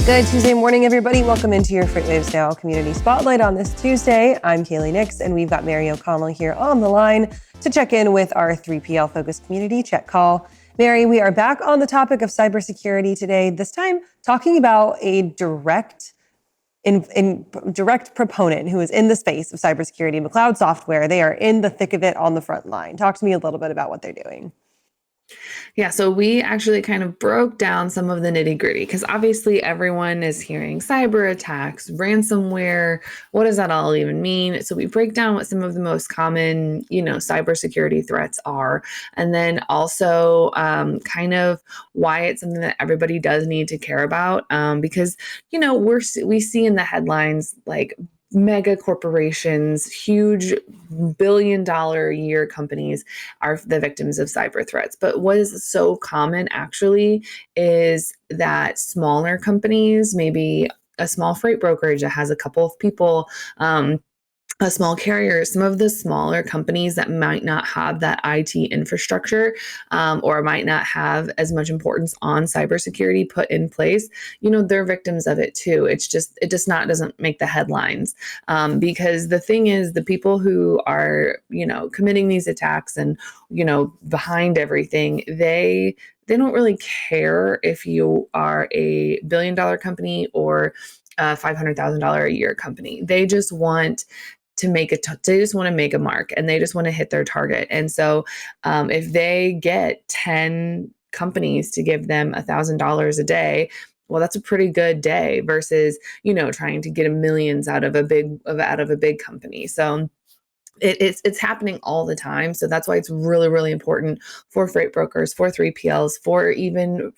Good Tuesday morning, everybody. Welcome into your FreightWaves Now Community Spotlight on this Tuesday. I'm Kaylee Nix, and we've got Mary O'Connell here on the line to check in with our 3PL-focused community check call. Mary, we are back on the topic of cybersecurity today, this time talking about a direct proponent who is in the space of cybersecurity, McCloud Software. They are in the thick of it on the front line. Talk to me a little bit about what they're doing. Yeah, so we actually kind of broke down some of the nitty gritty because obviously everyone is hearing cyber attacks, ransomware. What does that all even mean? So we break down what some of the most common, cybersecurity threats are, and then also kind of why it's something that everybody does need to care about because we see in the headlines like mega corporations, huge billion-dollar a year companies are the victims of cyber threats. But what is so common actually is that smaller companies, maybe a small freight brokerage that has a couple of people, a small carrier, some of the smaller companies that might not have that IT infrastructure or might not have as much importance on cybersecurity put in place, they're victims of it too. It doesn't make the headlines because the thing is, the people who are, committing these attacks and, behind everything, they don't really care if you are a billion-dollar company or a $500,000 a year company. They just want to they just want to make a mark and they just want to hit their target. And so if they get 10 companies to give them $1,000 a day, well, that's a pretty good day versus, trying to get millions out of a big company. So it's happening all the time. So that's why it's really, really important for freight brokers, for 3PLs, for even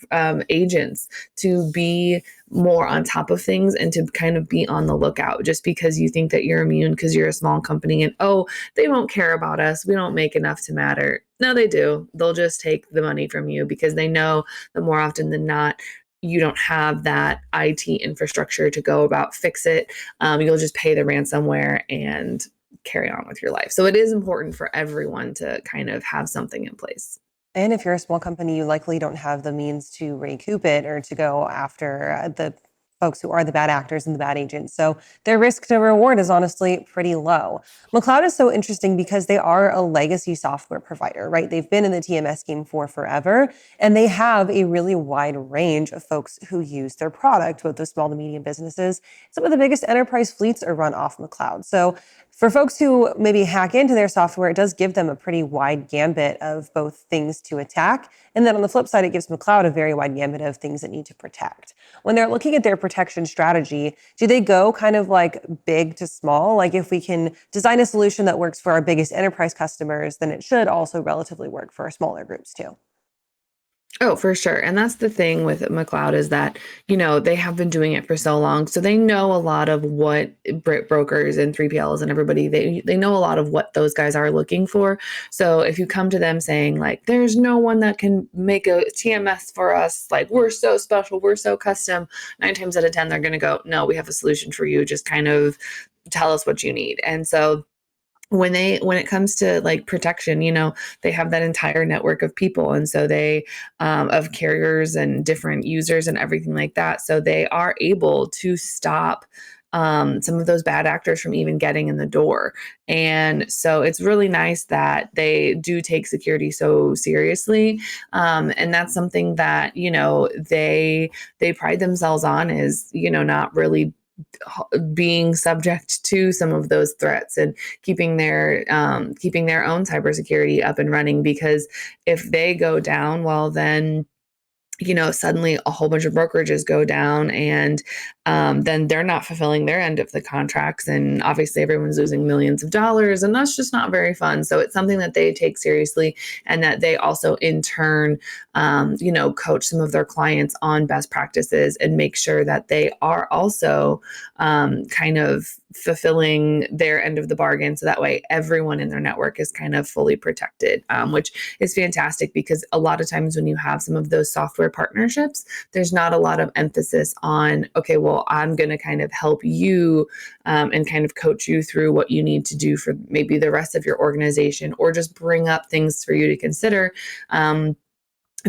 agents to be more on top of things and to kind of be on the lookout. Just because you think that you're immune because you're a small company and, they won't care about us, we don't make enough to matter. No, they do. They'll just take the money from you because they know that more often than not, you don't have that IT infrastructure to go about fix it. You'll just pay the ransomware and carry on with your life. So it is important for everyone to kind of have something in place. And if you're a small company, you likely don't have the means to recoup it or to go after the folks who are the bad actors and the bad agents. So their risk to reward is honestly pretty low. McCloud is so interesting because they are a legacy software provider, right? They've been in the TMS game for forever, and they have a really wide range of folks who use their product, both the small to medium businesses. Some of the biggest enterprise fleets are run off McCloud. So for folks who maybe hack into their software, it does give them a pretty wide gambit of both things to attack. And then on the flip side, it gives McCloud a very wide gambit of things that need to protect. When they're looking at their protection strategy, do they go kind of like big to small? Like if we can design a solution that works for our biggest enterprise customers, then it should also relatively work for our smaller groups too. Oh, for sure. And that's the thing with McCloud is that, they have been doing it for so long. So they know a lot of what brokers and 3PLs and everybody, they know a lot of what those guys are looking for. So if you come to them saying like, there's no one that can make a TMS for us, like we're so special, we're so custom, 9 times out of 10, they're going to go, no, we have a solution for you. Just kind of tell us what you need. And so when it comes to like protection, they have that entire network of people. And so they, of carriers and different users and everything like that. So they are able to stop some of those bad actors from even getting in the door. And so it's really nice that they do take security so seriously. And that's something that, they pride themselves on is, not really being subject to some of those threats and keeping their own cybersecurity up and running, because if they go down, well, then suddenly a whole bunch of brokerages go down and then they're not fulfilling their end of the contracts. And obviously everyone's losing millions of dollars, and that's just not very fun. So it's something that they take seriously, and that they also in turn, coach some of their clients on best practices and make sure that they are also kind of fulfilling their end of the bargain. So that way everyone in their network is kind of fully protected, which is fantastic, because a lot of times when you have some of those software partnerships, there's not a lot of emphasis on, okay, well, I'm going to kind of help you and kind of coach you through what you need to do for maybe the rest of your organization, or just bring up things for you to consider.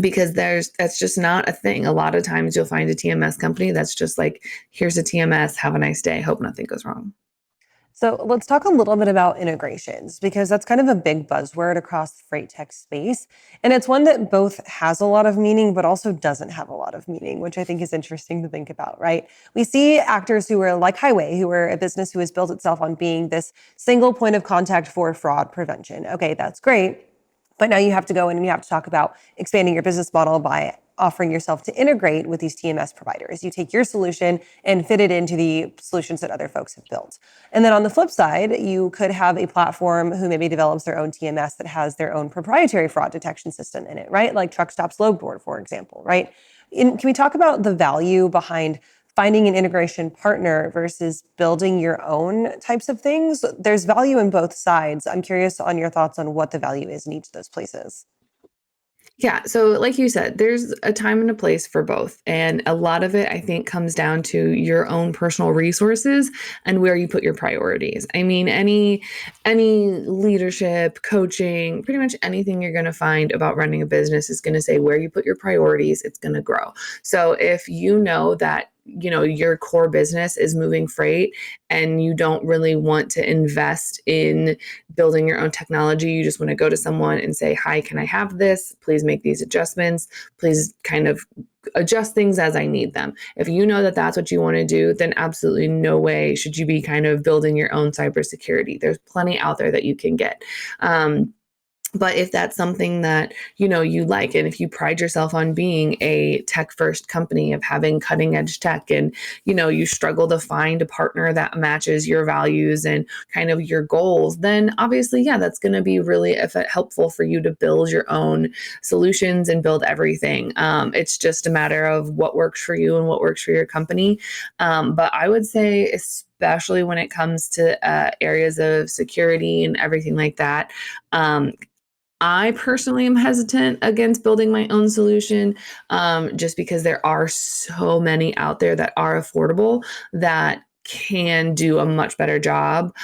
because that's just not a thing. A lot of times you'll find a TMS company that's just like, here's a TMS, have a nice day, hope nothing goes wrong. So let's talk a little bit about integrations because that's kind of a big buzzword across the freight tech space. And it's one that both has a lot of meaning, but also doesn't have a lot of meaning, which I think is interesting to think about, right? We see actors who are like Highway, who are a business who has built itself on being this single point of contact for fraud prevention. Okay, that's great. But now you have to go in and you have to talk about expanding your business model by offering yourself to integrate with these TMS providers. You take your solution and fit it into the solutions that other folks have built. And then on the flip side, you could have a platform who maybe develops their own TMS that has their own proprietary fraud detection system in it, right? Like Truck Stops Loadboard, for example, right? Can we talk about the value behind finding an integration partner versus building your own types of things? There's value in both sides. I'm curious on your thoughts on what the value is in each of those places. Yeah. So, like you said, there's a time and a place for both. And a lot of it, I think, comes down to your own personal resources and where you put your priorities. I mean, any leadership, coaching, pretty much anything you're going to find about running a business is going to say where you put your priorities, it's going to grow. So if you know that your core business is moving freight and you don't really want to invest in building your own technology, you just want to go to someone and say, hi, can I have this? Please make these adjustments. Please kind of adjust things as I need them. If you know that that's what you want to do, then absolutely no way should you be kind of building your own cybersecurity. There's plenty out there that you can get. But if that's something that you like, and if you pride yourself on being a tech first company, of having cutting edge tech, and you struggle to find a partner that matches your values and kind of your goals, then obviously, yeah, that's going to be really helpful for you to build your own solutions and build everything. It's just a matter of what works for you and what works for your company. But I would say, especially when it comes to areas of security and everything like that, I personally am hesitant against building my own solution, just because there are so many out there that are affordable that can do a much better job,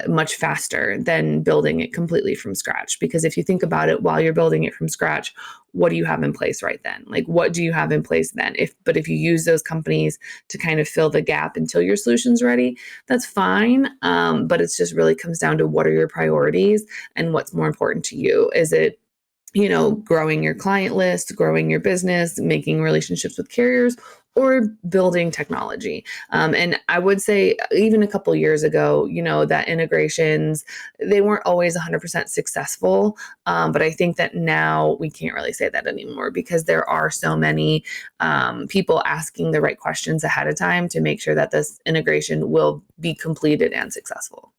much faster than building it completely from scratch. Because if you think about it, while you're building it from scratch, what do you have in place right then? Like, what do you have in place then? If you use those companies to kind of fill the gap until your solution's ready, that's fine. But it's just really comes down to what are your priorities and what's more important to you. Is it growing your client list, growing your business, making relationships with carriers, or building technology? And I would say even a couple years ago, that integrations, they weren't always 100% successful. But I think that now we can't really say that anymore, because there are so many people asking the right questions ahead of time to make sure that this integration will be completed and successful.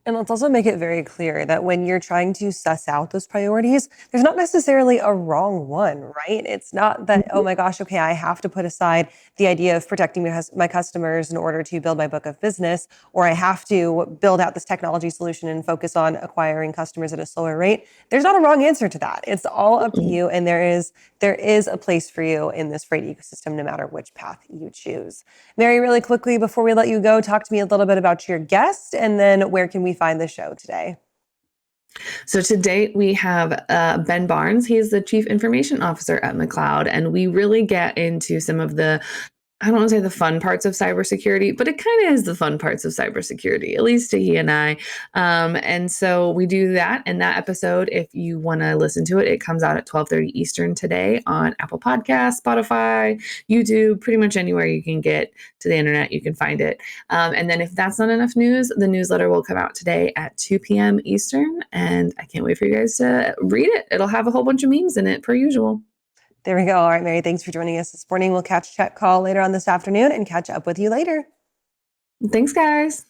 And let's also make it very clear that when you're trying to suss out those priorities, there's not necessarily a wrong one, right? It's not that, oh my gosh, okay, I have to put aside the idea of protecting my customers in order to build my book of business, or I have to build out this technology solution and focus on acquiring customers at a slower rate. There's not a wrong answer to that. It's all up to you. And there is a place for you in this freight ecosystem, no matter which path you choose. Mary, really quickly, before we let you go, talk to me a little bit about your guest, and then where can we find the show today? So to date, we have Ben Barnes. He is the Chief Information Officer at McCloud, and we really get into some of the, I don't want to say the fun parts of cybersecurity, but it kind of is the fun parts of cybersecurity, at least to he and I. And so we do that in that episode. If you want to listen to it, it comes out at 12:30 Eastern today on Apple Podcasts, Spotify, YouTube, pretty much anywhere you can get to the internet, you can find it. And then if that's not enough news, the newsletter will come out today at 2 p.m. Eastern. And I can't wait for you guys to read it. It'll have a whole bunch of memes in it, per usual. There we go. All right, Mary, thanks for joining us this morning. We'll catch Chet Call later on this afternoon and catch up with you later. Thanks, guys.